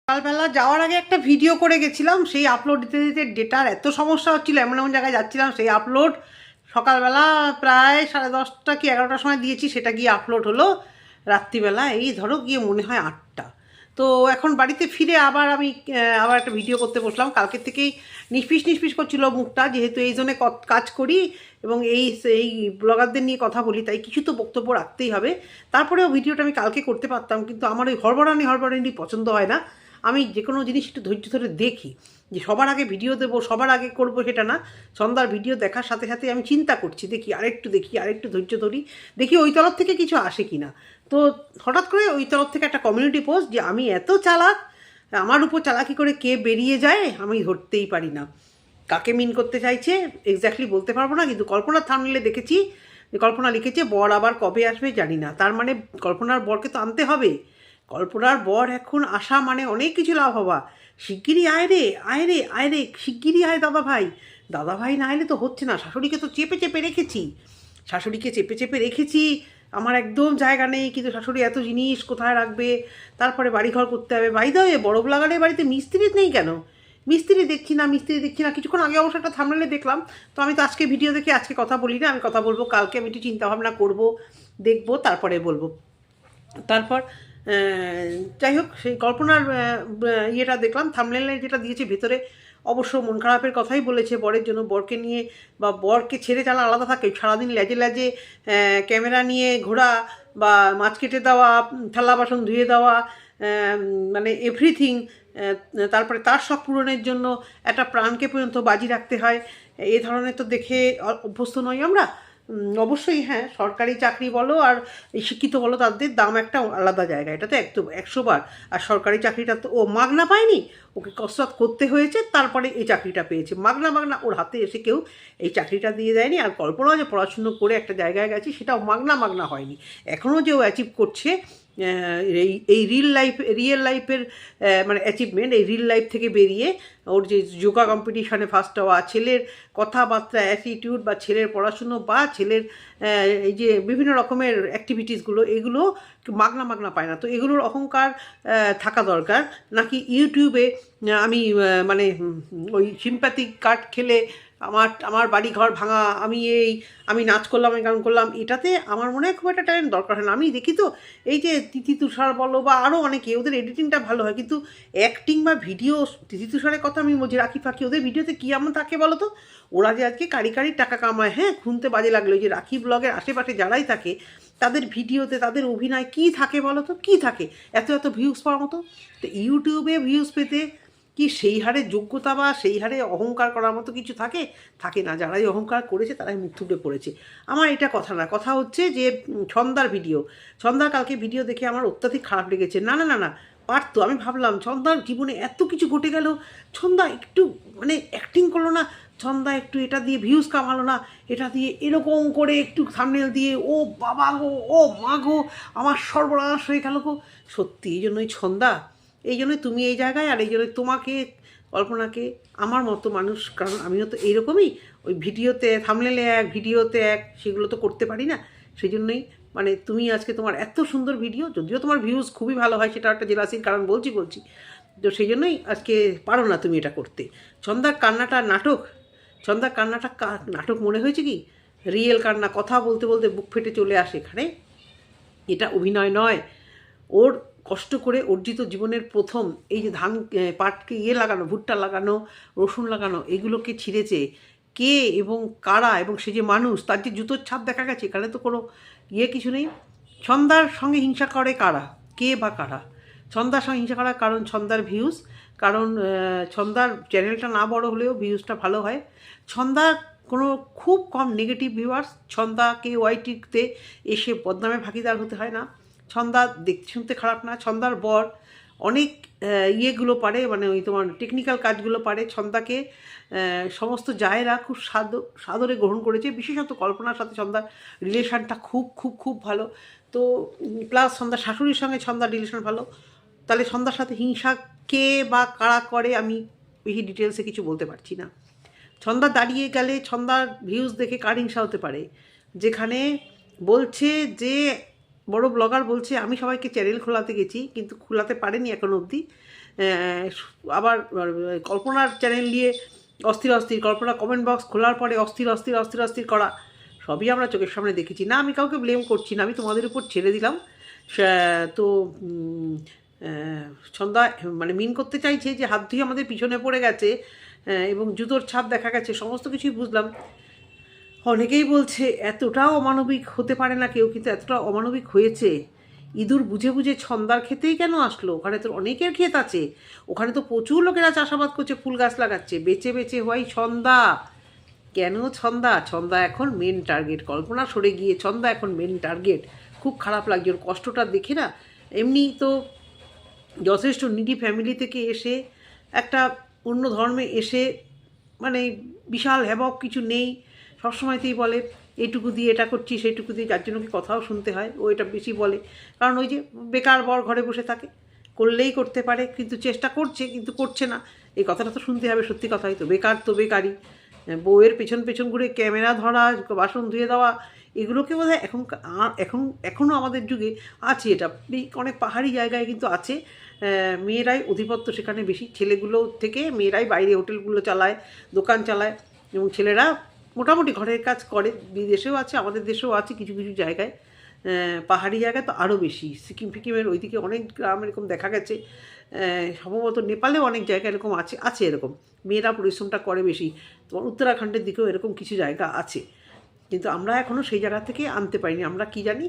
সকালবেলা যাওয়ার আগে একটা ভিডিও করে গেছিলাম, সেই আপলোড দিতে দিতে ডেটার এত সমস্যা হচ্ছিলো, এমন এমন জায়গায় যাচ্ছিলাম, সেই আপলোড সকালবেলা প্রায় 10:30 কি 11টার সময় দিয়েছি, সেটা গিয়ে আপলোড হলো রাত্রিবেলা এই ধরো গিয়ে মনে হয় 8টা। তো এখন বাড়িতে ফিরে আবার আমি আবার একটা ভিডিও করতে বসলাম। কালকের থেকেই নিষ্পিস নিষ্পিস করছিল মুখটা, যেহেতু এই জন্য কাজ করি এবং এই ব্লগারদের নিয়ে কথা বলি, তাই কিছু তো বক্তব্য রাখতেই হবে। তারপরেও ভিডিওটা আমি কালকে করতে পারতাম, কিন্তু আমার ওই হড়বড়ানি পছন্দ হয় না। আমি যে কোনো জিনিস একটু ধৈর্য ধরে দেখি, যে সবার আগে ভিডিও দেবো, সবার আগে করবো সেটা না। সন্ধ্যার ভিডিও দেখার সাথে সাথে আমি চিন্তা করছি, দেখি আরেকটু ধৈর্য ধরি, দেখি ওই তরফ থেকে কিছু আসে কি না। তো হঠাৎ করে ওই তরফ থেকে একটা কমিউনিটি পোস্ট যে আমি এত চালাক, আমার উপর চালাকি করে কে বেরিয়ে যায় আমি ধরতেই পারি না। কাকে মিন করতে চাইছে এক্স্যাক্টলি বলতে পারবো না, কিন্তু কল্পনার থাম্বনেলে দেখেছি যে কল্পনা লিখেছে বর আবার কবে আসবে জানি না। তার মানে কল্পনার বরকে তো আনতে হবে। কল্পনার বর এখন আসা মানে অনেক কিছু লাভ হওয়া। শিগগিরই আয় রে শিগগিরই আয় দাদা ভাই না এলে তো হচ্ছে না। শাশুড়িকে তো চেপে চেপে রেখেছি, আমার একদম জায়গা নেই, কিন্তু শাশুড়ি এত জিনিস কোথায় রাখবে, তারপরে বাড়িঘর করতে হবে। বাই দ্য ওয়ে, বড় ব্লগারের বাড়িতে মিস্ত্রি নেই কেন? মিস্ত্রি দেখছি না। কিছুক্ষণ আগে অবশ্য একটা থাম্বনেলে দেখলাম। তো আমি তো আজকে ভিডিও দেখে আজকে কথা বলি না, আমি কথা বলবো কালকে। আমি একটু চিন্তাভাবনা করবো, দেখবো, তারপরে বলবো। তারপর যাই হোক, সেই কল্পনার ইয়েটা দেখলাম, থাম্বনেলে যেটা দিয়েছে ভেতরে অবশ্য মন খারাপের কথাই বলেছে বরের জন্য। বরকে নিয়ে বা বরকে ছেড়ে যারা আলাদা থাকে, সারাদিন লেজে ক্যামেরা নিয়ে ঘোরা বা মাছ কেটে দেওয়া, থালা বাসন ধুয়ে দেওয়া, মানে এভরিথিং। তারপরে তার শখ পূরণের জন্য একটা প্রাণকে পর্যন্ত বাজি রাখতে হয়। এই ধরনের তো দেখে অভ্যস্ত নই আমরা। অবশ্যই হ্যাঁ, সরকারি চাকরি বলো আর শিক্ষিত বলো, তাদের দাম একটা আলাদা জায়গা, এটা তো একদম 100 বার। আর সরকারি চাকরিটা তো ও মাগনা পায়নি, ওকে কসরত করতে হয়েছে, তারপরে এই চাকরিটা পেয়েছে। মাগনা ওর হাতে এসে কেউ এই চাকরিটা দিয়ে দেয়নি। আর কল্পনা যে পড়াশুনো করে একটা জায়গায় গেছে, সেটাও মাগনা হয়নি। এখনও যে ও অ্যাচিভ করছে, এই রিয়েল লাইফের মানে অ্যাচিভমেন্ট, এই রিল লাইফ থেকে বেরিয়ে ওর যে যোগা কম্পিটিশানে ফার্স্ট হওয়া, ছেলের কথাবার্তা অ্যাটিটিউড বা ছেলের পড়াশুনো বা ছেলের এই যে বিভিন্ন রকমের অ্যাক্টিভিটিসগুলো, এগুলো মাগনা পায় না। তো এগুলোর অহংকার থাকা দরকার। নাকি ইউটিউবে আমি মানে ওই সিম্প্যাথি কার্ড খেলে আমার বাড়ি ঘর ভাঙা, আমি নাচ করলাম, আমি গান করলাম, এটাতে আমার মনে হয় খুব একটা ট্যালেন্ট দরকার হয় না। আমি দেখি তো এই যে তিথি তুষার বলো বা আরও অনেকে, ওদের এডিটিংটা ভালো হয়, কিন্তু অ্যাক্টিং বা ভিডিও, তিথি তুষারের কথা আমি বলছি, রাখি ফাঁকি, ওদের ভিডিওতে কী এমন থাকে বলো তো? ওরা যে আজকে কারি টাকা কামায়, হ্যাঁ, শুনতে বাজে লাগলো। যে রাখি ব্লগের আশেপাশে যারাই থাকে, তাদের ভিডিওতে তাদের অভিনয় কী থাকে বলো তো? কী থাকে এত ভিউজ পাওয়ার মতো? তো ইউটিউবে ভিউজ পেতে কি সেই হারে যোগ্যতা বা সেই হারে অহংকার করার মতো কিছু থাকে না। যারাই অহংকার করেছে তারাই মুখ থুবড়ে পড়েছে। আমার এটা কথা না, কথা হচ্ছে যে ছন্দার কালকে ভিডিও দেখে আমার অত্যাধিক খারাপ লেগেছে। না পারতো। আমি ভাবলাম ছন্দার জীবনে এত কিছু ঘটে গেল, ছন্দা একটু মানে অ্যাক্টিং করলো না, ছন্দা একটু এটা দিয়ে ভিউজ কামালো না, এটা দিয়ে এরকম করে একটু থাম্বনেল দিয়ে ও বাবা গো, ও মা গো, আমার সর্বনাশ হয়ে গেল গো। সত্যি এই জন্যই তুমি এই জায়গায়, আর এই জন্যই তোমাকে, কল্পনাকে, আমার মতো মানুষ, কারণ আমিও তো এইরকমই, ওই ভিডিওতে থাম্বনেলে এক, ভিডিওতে এক, সেগুলো তো করতে পারি না। সেই জন্যই মানে তুমি আজকে তোমার এত সুন্দর ভিডিও, যদিও তোমার ভিউজ খুবই ভালো হয়, সেটা একটা জেলাসির কারণ বলছি, তো সেই জন্যই আজকে পারো না তুমি এটা করতে। ছন্দার কান্নাটা নাটক মনে হয়েছে কি রিয়েল কান্না? কথা বলতে বলতে বুক ফেটে চলে আসে এখানে। এটা অভিনয় নয়। ওর কষ্ট করে অর্জিত জীবনের প্রথম এই যে ধান পাটকে লাগানো, ভুট্টা লাগানো, রসুন লাগানো, এগুলোকে ছিঁড়েছে কে এবং কারা, এবং সে যে মানুষ, তার যে জুতোর ছাপ দেখা গেছে, এখানে তো কোনো কিছু নেই। ছন্দার সঙ্গে হিংসা করে কারা, কে বা কারা? ছন্দার সঙ্গে হিংসা করার কারণ ছন্দার ভিউজ, কারণ ছন্দার চ্যানেলটা না বড় হলেও ভিউজটা ভালো হয়। ছন্দার কোনো খুব কম নেগেটিভ ভিউয়ার্স, ছন্দাকে ওয়াইটিতে এসে বদনামে ভাগিদার হতে হয় না। ছন্দা দেখতে শুনতে খারাপ না। ছন্দার বর অনেক ইয়েগুলো পারে, মানে ওই তোমার টেকনিক্যাল কাজগুলো পারে। ছন্দাকে সমস্ত জায়েরা খুব সাদরে গ্রহণ করেছে, বিশেষত কল্পনার সাথে ছন্দার রিলেশানটা খুব ভালো। তো প্লাস ছন্দার শাশুড়ির সঙ্গে ছন্দার রিলেশন ভালো। তাহলে ছন্দার সাথে হিংসা কে বা কারা করে আমি বেশি ডিটেলসে কিছু বলতে পারছি না। ছন্দা দাঁড়িয়ে গেলে ছন্দার ভিউজ দেখে কার হিংসা হতে পারে? যেখানে বলছে যে বড় ব্লগার বলছে আমি সবাইকে চ্যানেল খোলাতে গেছি, কিন্তু খোলাতে পারেনি এখনো অবধি। আবার কল্পনার চ্যানেল নিয়ে অস্থির অস্থির, কল্পনা কমেন্ট বক্স খোলার পরে অস্থির অস্থির অস্থির অস্থির করা, সবই আমরা চোখের সামনে দেখেছি। না, আমি কাউকে ব্লেম করছি না, আমি তোমাদের উপর ছেড়ে দিলাম। তো সন্ধ্যা মানে মিন করতে চাইছে যে হাত ধুয়ে আমাদের পিছনে পড়ে গেছে এবং জুতোর ছাপ দেখা গেছে, সমস্ত কিছুই বুঝলাম। অনেকেই বলছে এতটাও অমানবিক হতে পারে না কেউ, কিন্তু এতটা অমানবিক হয়েছে। ইঁদুর বুঝে বুঝে ছন্দার খেতেই কেন আসলো? ওখানে তো অনেকের ক্ষেত আছে, ওখানে তো প্রচুর লোকেরা চাষাবাদ করছে, ফুল গাছ লাগাচ্ছে, বেচে বেচে হয় ছন্দা। কেন ছন্দা? ছন্দা এখন মেন টার্গেট। কল্পনা সরে গিয়ে ছন্দা এখন মেন টার্গেট। খুব খারাপ লাগছে ওর কষ্টটা দেখে না। এমনি তো যথেষ্ট নিডি ফ্যামিলি থেকে এসে একটা অন্য ধর্মে এসে মানে বিশাল হ্যাবক কিছু নেই, সবসময়তেই বলে এইটুকু দিয়ে এটা করছি সেইটুকু দিয়ে, যার জন্য কি কথাও শুনতে হয়। ও এটা বেশি বলে, কারণ ওই যে বেকার বর ঘরে বসে থাকে, করলেই করতে পারে কিন্তু চেষ্টা করছে কিন্তু করছে না। এই কথাটা তো শুনতে হবে, সত্যি কথাই তো। বেকার তো বেকারই, বউয়ের পেছন পেছন ঘুরে ক্যামেরা ধরা, বাসন ধুয়ে দেওয়া, এগুলোকে বোধহয় এখনও আমাদের যুগে আছে। এটা অনেক পাহাড়ি জায়গায় কিন্তু আছে। মেয়েরাই অধিপত্য সেখানে বেশি, ছেলেগুলো থেকে মেয়েরাই বাইরে হোটেলগুলো চালায়, দোকান চালায়, এবং ছেলেরা মোটামুটি ঘরের কাজ করে। বিদেশেও আছে, আমাদের দেশেও আছে কিছু কিছু জায়গায়। পাহাড়ি জায়গায় তো আরও বেশি, সিকিম ফিকিমের ওইদিকে অনেক গ্রাম এরকম দেখা গেছে। সম্ভবত নেপালেও অনেক জায়গা এরকম আছে এরকম মেয়েরা পরিশ্রমটা করে বেশি। তোমার উত্তরাখণ্ডের দিকেও এরকম কিছু জায়গা আছে, কিন্তু আমরা এখনও সেই জায়গা থেকে আনতে পারিনি। আমরা কি জানি,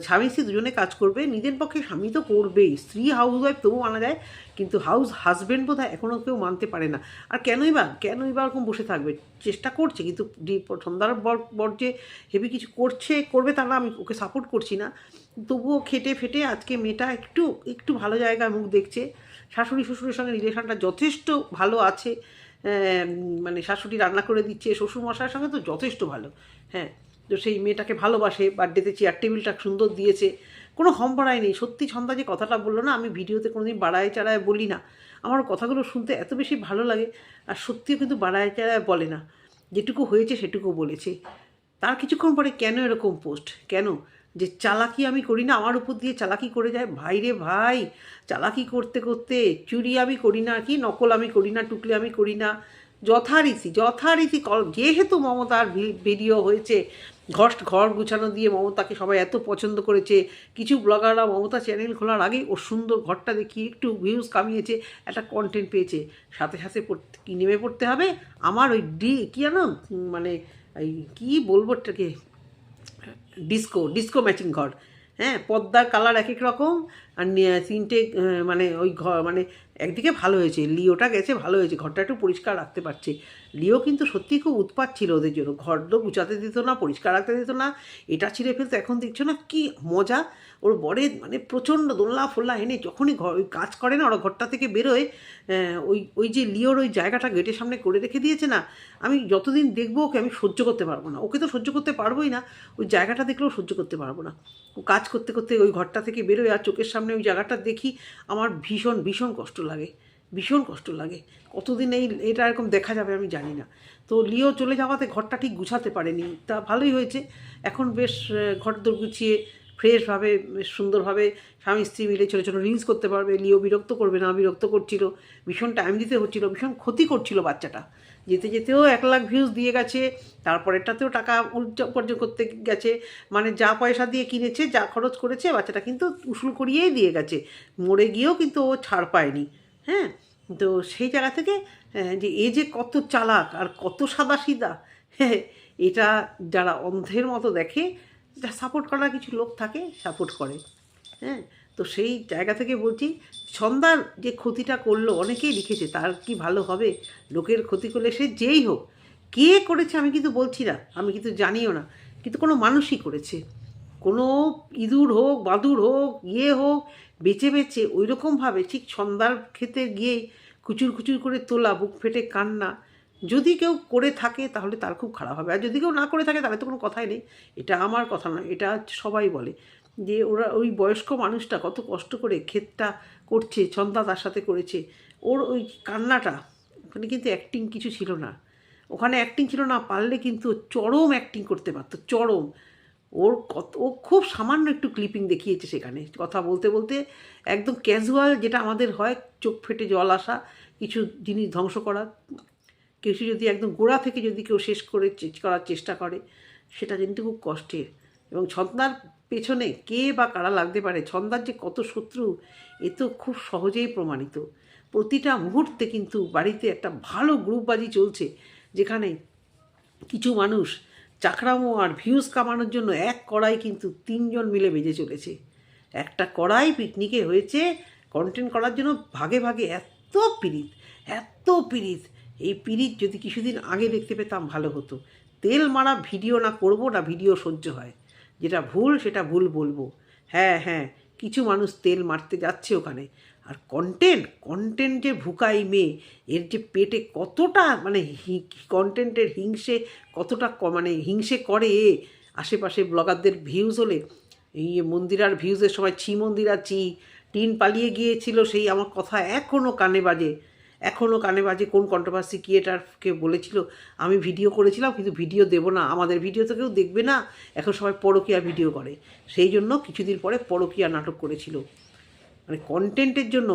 স্বামী স্ত্রী দুজনে কাজ করবে, নিজের পক্ষে স্বামী তো করবেই, স্ত্রী হাউস ওয়াইফ তবু মানা যায়, কিন্তু হাজব্যান্ড বোধহয় এখনও কেউ মানতে পারে না। আর কেনই বা এরকম বসে থাকবে? চেষ্টা করছে, কিন্তু সন্ধ্যার বর যে হেভি কিছু করবে তা না, আমি ওকে সাপোর্ট করছি না। তবুও খেটে ফেটে আজকে মেয়েটা একটু ভালো জায়গায় মুখ দেখছে। শাশুড়ি শ্বশুরের সঙ্গে রিলেশনটা যথেষ্ট ভালো আছে। মানে শাশুড়ি রান্না করে দিচ্ছে, শ্বশুরমশাইয়ের সঙ্গে তো যথেষ্ট ভালো। হ্যাঁ, তো সেই মেয়েটাকে ভালোবাসে, বার্থডেতে চেয়ার টেবিলটা সুন্দর দিয়েছে, কোনো হম বাড়াই নেই। সত্যি ছন্দা যে কথাটা বললো না, আমি ভিডিওতে কোনোদিন বাড়ায় চাড়ায় বলি না, আমার কথাগুলো শুনতে এত বেশি ভালো লাগে। আর সত্যিও কিন্তু বাড়ায় চাড়ায় বলে না, যেটুকু হয়েছে সেটুকু বলেছে। তার কিছুক্ষণ পরে কেন এরকম পোস্ট? কেন? যে চালাকি আমি করি না, আমার উপর দিয়ে চালাকি করে যায়। ভাই রে ভাই, চালাকি করতে করতে চুরি আমি করি না, কি নকল আমি করি না, টুকলি আমি করি না, যথারীতি যেহেতু মমতার ভিডিও হয়েছে, ঘর গুছানো দিয়ে মমতাকে সবাই এত পছন্দ করেছে। কিছু ব্লগাররা মমতা চ্যানেল খোলার আগেই ওর সুন্দর ঘরটা দেখিয়ে একটু ভিউজ কামিয়েছে, একটা কন্টেন্ট পেয়েছে, সাথে সাথে কি নেমে পড়তে হবে আমার ওই কি জানো, মানে এই কী বলবো এটাকে, ডিস্কো ম্যাচিং ঘর। হ্যাঁ, পর্দার কালার এক এক রকম, আর তিনটে মানে ওই ঘর, মানে একদিকে ভালো হয়েছে, লিওটা গেছে, ভালো হয়েছে, ঘরটা একটু পরিষ্কার রাখতে পারছে। লিও কিন্তু সত্যিই খুব উৎপাত ছিল ওদের জন্য, ঘর তো গুছাতে দিত না, পরিষ্কার রাখতে দিত না, এটা ছিঁড়ে ফেলতো। এখন দেখছো না কি মজা ওর বরে, মানে প্রচণ্ড দোলনা ফোল্লা এনে যখনই ওই কাজ করে না, ওরা ঘরটা থেকে বেরোয়, ওই যে লিওর ওই জায়গাটা গেটের সামনে করে রেখে দিয়েছে না, আমি যতদিন দেখবো ওকে আমি সহ্য করতে পারবো না। ওকে তো সহ্য করতে পারবোই না, ওই জায়গাটা দেখলেও সহ্য করতে পারবো না। ও কাজ করতে করতে ওই ঘরটা থেকে বেরোয় আর চোখের সামনে ওই জায়গাটা দেখি, আমার ভীষণ ভীষণ কষ্ট লাগে, ভীষণ কষ্ট লাগে। কতদিন এটা এরকম দেখা যাবে আমি জানি না। তো লিও চলে যাওয়াতে ঘরটা ঠিক গুছাতে পারেনি, তা ভালোই হয়েছে। এখন বেশ ঘরদোর গুছিয়ে ফ্রেশভাবে বেশ সুন্দরভাবে স্বামী স্ত্রী মিলে ছোটো ছোটো রিলস করতে পারবে। লিও বিরক্ত করবে না, বিরক্ত করছিল, ভীষণ টাইম দিতে হচ্ছিলো, ভীষণ ক্ষতি করছিল বাচ্চাটা। যেতে যেতেও 1,00,000 ভিউজ দিয়ে গেছে, তারপরেরটাতেও টাকা উপার্জন করতে গেছে, মানে যা পয়সা দিয়ে কিনেছে, যা খরচ করেছে, বাচ্চাটা কিন্তু উসুল করিয়েই দিয়ে গেছে। মরে গিয়েও কিন্তু ও ছাড় পায়নি। হ্যাঁ, তো সেই জায়গা থেকে যে এ যে কত চালাক আর কত সাদাসিধা, হ্যাঁ, এটা যারা অন্ধের মতো দেখে, যা সাপোর্ট করার কিছু লোক থাকে, সাপোর্ট করে। হ্যাঁ, তো সেই জায়গা থেকে বলছি, ছন্দার যে ক্ষতিটা করলো, অনেকেই লিখেছে তার কি ভালো হবে, লোকের ক্ষতি করলে সে যেই হোক, কে করেছে আমি কিন্তু বলছি না, আমি কিন্তু জানিও না, কিন্তু কোনো মানুষই করেছে। কোনো ইঁদুর হোক, বাদুড় হোক, হোক, বেচে বেচে ওই রকমভাবে ঠিক সন্ধ্যার খেতে গিয়েই কুচুর কুচুর করে তোলা, বুক ফেটে কান্না। যদি কেউ করে থাকে তাহলে তার খুব খারাপ হবে, আর যদি কেউ না করে থাকে তাহলে তো কোনো কথাই নেই। এটা আমার কথা নয়, এটা সবাই বলে যে ওরা ওই বয়স্ক মানুষটা কত কষ্ট করে ক্ষেতটা করছে, ছন্দা তার সাথে করেছে, ওর ওই কান্নাটা, ওখানে কিন্তু অ্যাক্টিং কিছু ছিল না, ওখানে অ্যাক্টিং ছিল না, পারলে কিন্তু চরম অ্যাক্টিং করতে পারতো, চরম। ও খুব সামান্য একটু ক্লিপিং দেখিয়েছে সেখানে, কথা বলতে বলতে একদম ক্যাজুয়াল, যেটা আমাদের হয় চোখ ফেটে জল আসা, কিছু জিনিস ধ্বংস করা, কিছু যদি একদম গোড়া থেকে যদি কেউ শেষ করার চেষ্টা করে, সেটা কিন্তু খুব কষ্টের। এবং ছন্দার পেছনে কে বা কারা লাগতে পারে, ছন্দার যে কত শত্রু, এ তো খুব সহজেই প্রমাণিত। প্রতিটা মুহূর্তে কিন্তু বাড়িতে একটা ভালো গ্রুপবাজি চলছে, যেখানে কিছু মানুষ চাকরামো আর ভিউজ কামানোর জন্য এক কড়াই কিন্তু 3 জন মিলে বেজে চলেছে। একটা কড়াই পিকনিকে হয়েছে কন্টেন্ট করার জন্য, ভাগে ভাগে এত পিরিত, এত পিরিত। এই পিরিত যদি কিছুদিন আগে দেখতে পেতাম ভালো হতো। তেল মারা ভিডিও না করব না ভিডিও সহ্য হয়, যেটা ভুল সেটা ভুল বলবো। হ্যাঁ হ্যাঁ, কিছু মানুষ তেল মারতে যাচ্ছে ওখানে। আর কন্টেন্ট যে ভুকাই মেয়ে, এর যে পেটে কতটা মানে কন্টেন্টের হিংসে, কতটা মানে হিংসে করে এ। আশেপাশে ব্লগারদের ভিউজ হলে, এই মন্দিরার ভিউজের সময় মন্দিরা টিন পালিয়ে গিয়েছিল, সেই আমার কথা এখনও কানে বাজে, কোন কন্ট্রোভার্সি ক্রিয়েটারকে বলেছিল আমি ভিডিও করেছিলাম কিন্তু ভিডিও দেবো না, আমাদের ভিডিও তো কেউ দেখবে না, এখন সবাই পরকীয়া ভিডিও করে। সেই জন্য কিছুদিন পরে পরকীয়া নাটক করেছিল। মানে কন্টেন্টের জন্য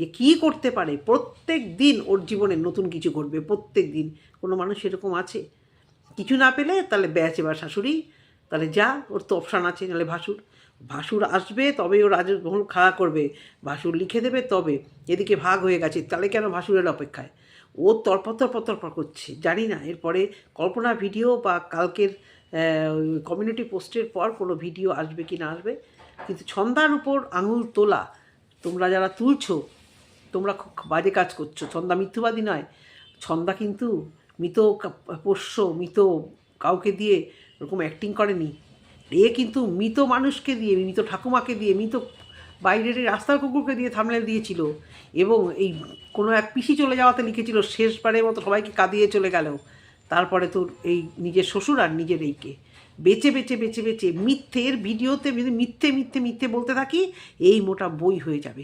যে কী করতে পারে, প্রত্যেক দিন ওর জীবনে নতুন কিছু ঘটবে, প্রত্যেক দিন। কোনো মানুষ এরকম আছে? কিছু না পেলে তাহলে ব্যাচ এবার শাশুড়ি, তাহলে যা, ওর তো অপশান আছে। নাহলে ভাসুর আসবে তবে ও রাজভবন খাড়া করবে, ভাসুর লিখে দেবে তবে। এদিকে ভাগ হয়ে গেছে, তাহলে কেন ভাসুরের অপেক্ষায়? ও তরপর করছে। জানি না এরপরে কল্পনা ভিডিও বা কালকের কমিউনিটি পোস্টের পর কোনো ভিডিও আসবে কি না আসবে, কিন্তু ছন্দার উপর আঙুল তোলা, তোমরা যারা তুলছো তোমরা খুব বাজে কাজ করছো। ছন্দা মিথ্যুবাদী নয়, ছন্দা কিন্তু মৃত পোষ্য, মৃত কাউকে দিয়ে ওরকম অ্যাক্টিং করেনি। এ কিন্তু মৃত মানুষকে দিয়ে, মৃত ঠাকুমাকে দিয়ে, মৃত বাইরের রাস্তার কুকুরকে দিয়ে থামলে দিয়েছিল। এবং এই কোনো এক পিসি চলে যাওয়াতে লিখেছিল শেষবারের মতো সবাইকে কাঁদিয়ে চলে গেল। তারপরে তোর এই নিজের শ্বশুর আর নিজের এইকে বেচে মিথ্যের ভিডিওতে যদি মিথ্যে বলতে থাকি, এই মোটা বই হয়ে যাবে।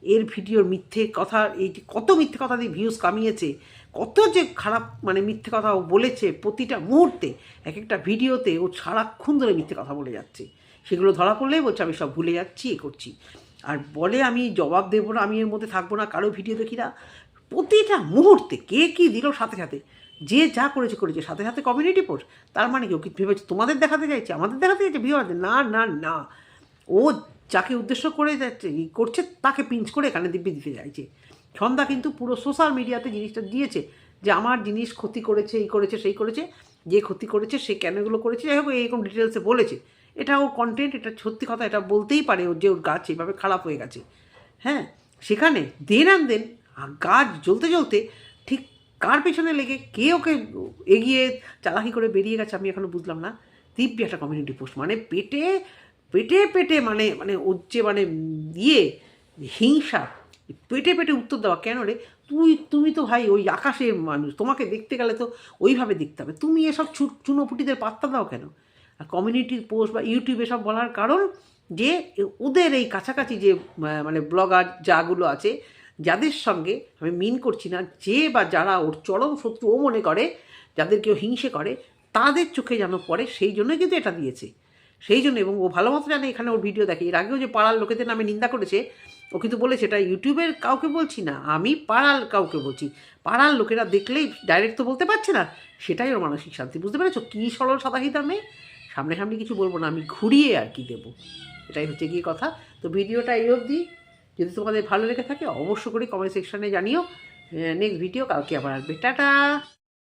এর ভিডিওর মিথ্যে কথা, এই কত মিথ্যে কথা দিয়ে ভিউজ কামিয়েছে, কত যে খারাপ মানে মিথ্যে কথা ও বলেছে, প্রতিটা মুহূর্তে এক একটা ভিডিওতে ও সারাক্ষণ ধরে মিথ্যে কথা বলে যাচ্ছে। সেগুলো ধরা পড়লেই বলছে আমি সব ভুলে যাচ্ছি, এ করছি। আর বলে আমি জবাব দেবো না, আমি এর মধ্যে থাকবো না, কারো ভিডিও দেখি না। প্রতিটা মুহূর্তে কে কী দিল সাথে সাথে, যে যা করেছে সাথে সাথে কমিউনিটি পোস্ট। তার মানে কি ও কি ভেবেছে তোমাদের দেখাতে চাইছে, আমাদের দেখাতে চাইছে ভিউয়ারদের? না না না, ও যাকে উদ্দেশ্য করে যাচ্ছে করছে তাকে পিঞ্চ করে এখানে দিব্যি দিতে চাইছে। ছন্দা কিন্তু পুরো সোশ্যাল মিডিয়াতে জিনিসটা দিয়েছে যে আমার জিনিস ক্ষতি করেছে, এই করেছে সেই করেছে, যে ক্ষতি করেছে সে কেন এগুলো করেছে, যাই হোক এইরকম ডিটেলসে বলেছে। এটা ওর কন্টেন্ট, এটা সত্যি কথা, এটা বলতেই পারে ওর যে ওর গাছ এইভাবে খারাপ হয়ে গেছে। হ্যাঁ, সেখানে দেন গাছ জ্বলতে ঠিক কার পেছনে লেগে কে ওকে এগিয়ে চালাকি করে বেরিয়ে গেছে আমি এখনও বুঝলাম না। দিব্যি একটা কমিউনিটি পোস্ট, মানে পেটে মানে ওর যে মানে হিংসা, পেটে উত্তর দেওয়া। কেন রে, তুমি তো ভাই ওই আকাশের মানুষ, তোমাকে দেখতে গেলে তো ওইভাবে দেখতে হবে, তুমি এসব চুনোপুটিদের পাত্তা দাও কেন? আর কমিউনিটি পোস্ট বা ইউটিউবে সব বলার কারণ যে ওদের এই কাছাকাছি যে মানে ব্লগার যাগুলো আছে, যাদের সঙ্গে আমি মিন করছি না, যে বা যারা ওর চরম শত্রু ও মনে করে, যাদের কেউ হিংসে করে, তাদের চোখে যেন পড়ে, সেই জন্যই কিন্তু এটা দিয়েছে। সেই জন্য, এবং ও ভালো মতো জানে এখানে ওর ভিডিও দেখে। এর আগেও যে পাড়ার লোকেদের নামে নিন্দা করেছে, ও কিন্তু বলেছে এটা ইউটিউবের কাউকে বলছি না, আমি পাড়ার কাউকে বলছি। পাড়ার লোকেরা দেখলেই ডাইরেক্ট তো বলতে পারছে না, সেটাই ওর মানসিক শান্তি। বুঝতে পেরেছো কী সরল সাদাহিতা মেয়ে? সামনে কিছু বলবো না, আমি ঘুরিয়ে আর কি দেবো, এটাই হচ্ছে গিয়ে কথা। তো ভিডিওটা এই অবধি। যদি তোমাদের ভালো লেগে থাকে অবশ্য করে কমেন্ট সেকশানে জানিও। নেক্সট ভিডিও কালকে আবার আসবে। টাটা।